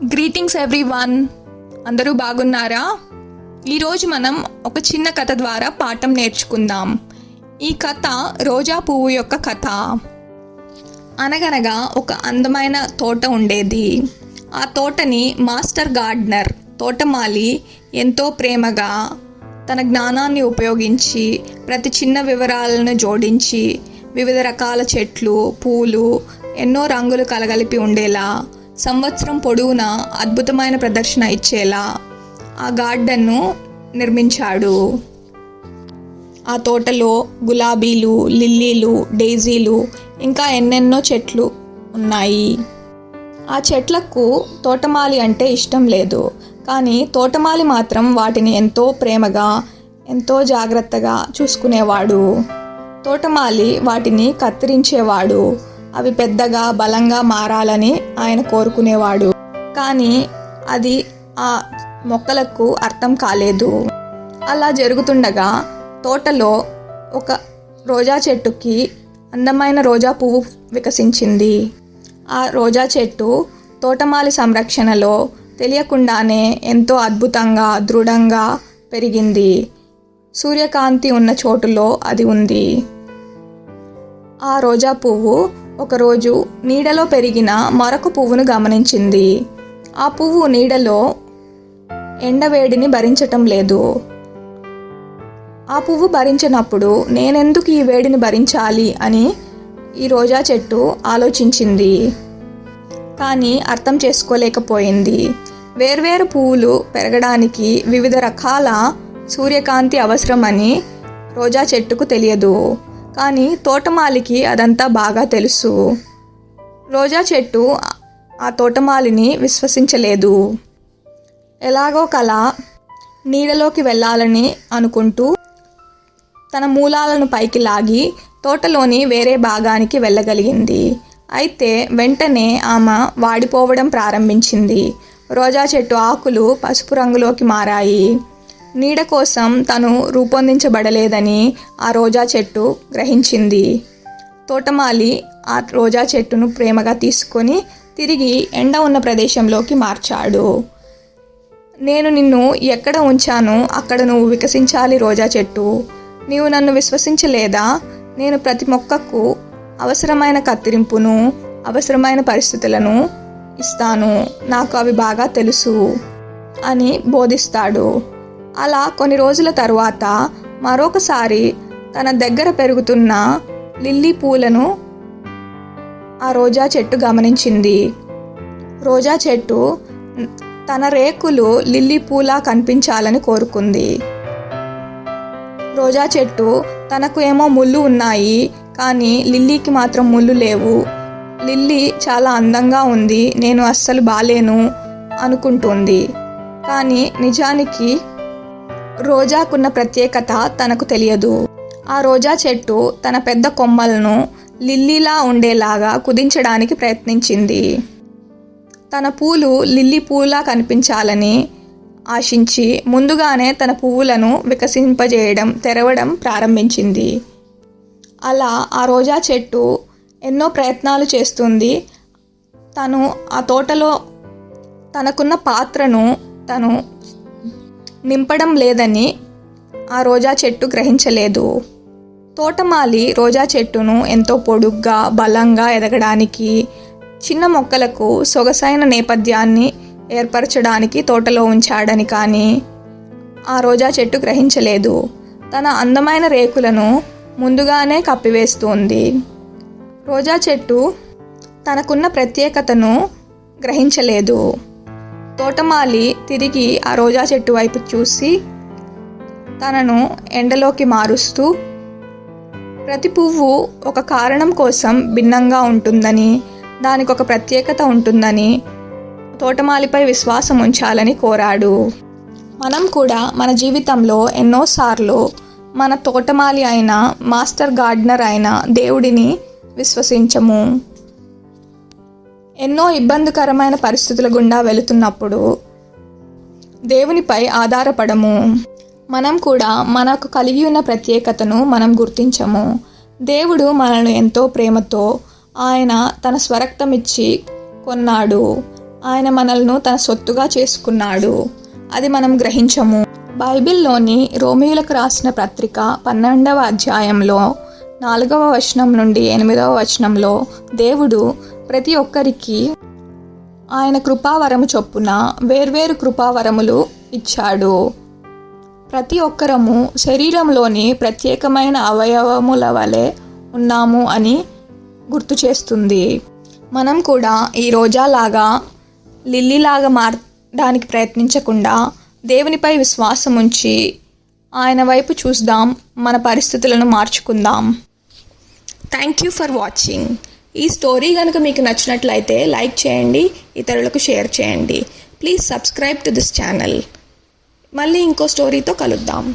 Greetings everyone, అందరూ బాగున్నారా? ఈరోజు మనం ఒక చిన్న కథ ద్వారా పాఠం నేర్చుకుందాం. ఈ కథ రోజా పువ్వు యొక్క కథ. అనగనగా ఒక అందమైన తోట ఉండేది. ఆ తోటని మాస్టర్ గార్డెనర్, తోటమాలి ఎంతో ప్రేమగా తన జ్ఞానాన్ని ఉపయోగించి ప్రతి చిన్న వివరాలను జోడించి వివిధ రకాల చెట్లు, పూలు, ఎన్నో రంగులు కలగలిపి ఉండేలా, సంవత్సరం పొడవునా అద్భుతమైన ప్రదర్శన ఇచ్చేలా ఆ గార్డెన్ను నిర్మించాడు. ఆ తోటలో గులాబీలు, లిల్లీలు, డైజీలు ఇంకా ఎన్నెన్నో చెట్లు ఉన్నాయి. ఆ చెట్లకు తోటమాలి అంటే ఇష్టం లేదు, కానీ తోటమాలి మాత్రం వాటిని ఎంతో ప్రేమగా, ఎంతో జాగ్రత్తగా చూసుకునేవాడు. తోటమాలి వాటిని కత్తిరించేవాడు. అవి పెద్దగా, బలంగా మారాలని ఆయన కోరుకునేవాడు. కానీ అది ఆ మొక్కలకు అర్థం కాలేదు. అలా జరుగుతుండగా తోటలో ఒక రోజా చెట్టుకి అందమైన రోజా పువ్వు వికసించింది. ఆ రోజా చెట్టు తోటమాలి సంరక్షణలో తెలియకుండానే ఎంతో అద్భుతంగా, దృఢంగా పెరిగింది. సూర్యకాంతి ఉన్న చోటులో అది ఉంది. ఆ రోజా పువ్వు ఒకరోజు నీడలో పెరిగిన మరొక పువ్వును గమనించింది. ఆ పువ్వు నీడలో ఎండవేడిని భరించటం లేదు. ఆ పువ్వు భరించినప్పుడు నేనెందుకు ఈ వేడిని భరించాలి అని ఈ రోజా చెట్టు ఆలోచించింది. కానీ అర్థం చేసుకోలేకపోయింది. వేర్వేరు పువ్వులు పెరగడానికి వివిధ రకాల సూర్యకాంతి అవసరమని రోజా చెట్టుకు తెలియదు. కానీ తోటమాలికి అదంతా బాగా తెలుసు. రోజా చెట్టు ఆ తోటమాలిని విశ్వసించలేదు. ఎలాగో కల నీడలోకి వెళ్ళాలని అనుకుంటూ తన మూలాలను పైకి లాగి తోటలోని వేరే భాగానికి వెళ్ళగలిగింది. అయితే వెంటనే ఆమె వాడిపోవడం ప్రారంభించింది. రోజా చెట్టు ఆకులు పసుపు రంగులోకి మారాయి. నీడ కోసం తను రూపొందించబడలేదని ఆ రోజా చెట్టు గ్రహించింది. తోటమాలి ఆ రోజా చెట్టును ప్రేమగా తీసుకొని తిరిగి ఎండ ఉన్న ప్రదేశంలోకి మార్చాడు. నేను నిన్ను ఎక్కడ ఉంచానో అక్కడ నువ్వు వికసించాలి రోజా చెట్టు. నీవు నన్ను విశ్వసించలేదా? నేను ప్రతి మొక్కకు అవసరమైన కత్తిరింపును, అవసరమైన పరిస్థితులను ఇస్తాను. నాకు అవి బాగా తెలుసు అని బోధిస్తాడు. అలా కొన్ని రోజుల తరువాత మరొకసారి తన దగ్గర పెరుగుతున్న లిల్లీ పూలను ఆ రోజా చెట్టు గమనించింది. రోజా చెట్టు తన రేకులు లిల్లీ పూలా కనిపించాలని కోరుకుంది. రోజా చెట్టు తనకు ఏమో ముళ్ళు ఉన్నాయి, కానీ లిల్లీకి మాత్రం ముళ్ళు లేవు. లిల్లీ చాలా అందంగా ఉంది, నేను అస్సలు బాలేను అనుకుంటుంది. కానీ నిజానికి రోజాకున్న ప్రత్యేకత తనకు తెలియదు. ఆ రోజా చెట్టు తన పెద్ద కొమ్మలను లిల్లీలా ఉండేలాగా కుదించడానికి ప్రయత్నించింది. తన పూలు లిల్లీ పూలా కనిపించాలని ఆశించి ముందుగానే తన పువ్వులను వికసింపజేయడం, తెరవడం ప్రారంభించింది. అలా ఆ రోజా చెట్టు ఎన్నో ప్రయత్నాలు చేస్తుంది. తను ఆ తోటలో తనకున్న పాత్రను తను నింపడం లేదని ఆ రోజా చెట్టు గ్రహించలేదు. తోటమాలి రోజా చెట్టును ఎంతో పొడుగ్గా, బలంగా ఎదగడానికి, చిన్న మొక్కలకు సొగసైన నేపథ్యాన్ని ఏర్పరచడానికి తోటలో ఉంచాడని కానీ ఆ రోజా చెట్టు గ్రహించలేదు. తన అందమైన రేకులను ముందుగానే కప్పివేస్తుంది. రోజా చెట్టు తనకున్న ప్రత్యేకతను గ్రహించలేదు. తోటమాలి తిరిగి ఆ రోజా చెట్టు వైపు చూసి తనను ఎండలోకి మారుస్తూ ప్రతి పువ్వు ఒక కారణం కోసం భిన్నంగా ఉంటుందని, దానికి ఒక ప్రత్యేకత ఉంటుందని తోటమాలిపై విశ్వాసం ఉంచాలని కోరాడు. మనం కూడా మన జీవితంలో ఎన్నోసార్లు మన తోటమాలి అయిన, మాస్టర్ గార్డెనర్ అయిన దేవుడిని విశ్వసించము. ఎన్నో ఇబ్బందికరమైన పరిస్థితుల గుండా వెళుతున్నప్పుడు దేవునిపై ఆధారపడము. మనం కూడా మనకు కలిగి ఉన్న ప్రత్యేకతను మనం గుర్తించము. దేవుడు మనల్ని ఎంతో ప్రేమతో ఆయన తన స్వరక్తం ఇచ్చి కొన్నాడు. ఆయన మనల్ని తన సొత్తుగా చేసుకున్నాడు. అది మనం గ్రహించము. బైబిల్లోని రోమీయులకు రాసిన పత్రిక 12వ అధ్యాయంలో 4వ వచనం నుండి 8వ వచనంలో దేవుడు ప్రతి ఒక్కరికి ఆయన కృపావరము చొప్పున వేర్వేరు కృపావరములు ఇచ్చాడు. ప్రతి ఒక్కరము శరీరంలోని ప్రత్యేకమైన అవయవముల వలె ఉన్నాము అని గుర్తు చేస్తుంది. మనం కూడా ఈ రోజాలాగా లిల్లీలాగా మారడానికి ప్రయత్నించకుండా దేవునిపై విశ్వాసం ఉంచి ఆయన వైపు చూద్దాం. మన పరిస్థితులను మార్చుకుందాం. Thank you for watching. ఈ స్టోరీ కనుక మీకు నచ్చినట్లయితే లైక్ చేయండి, ఇతరులకు షేర్ చేయండి. Please subscribe to this channel. మళ్ళీ ఇంకో స్టోరీతో కలుద్దాం.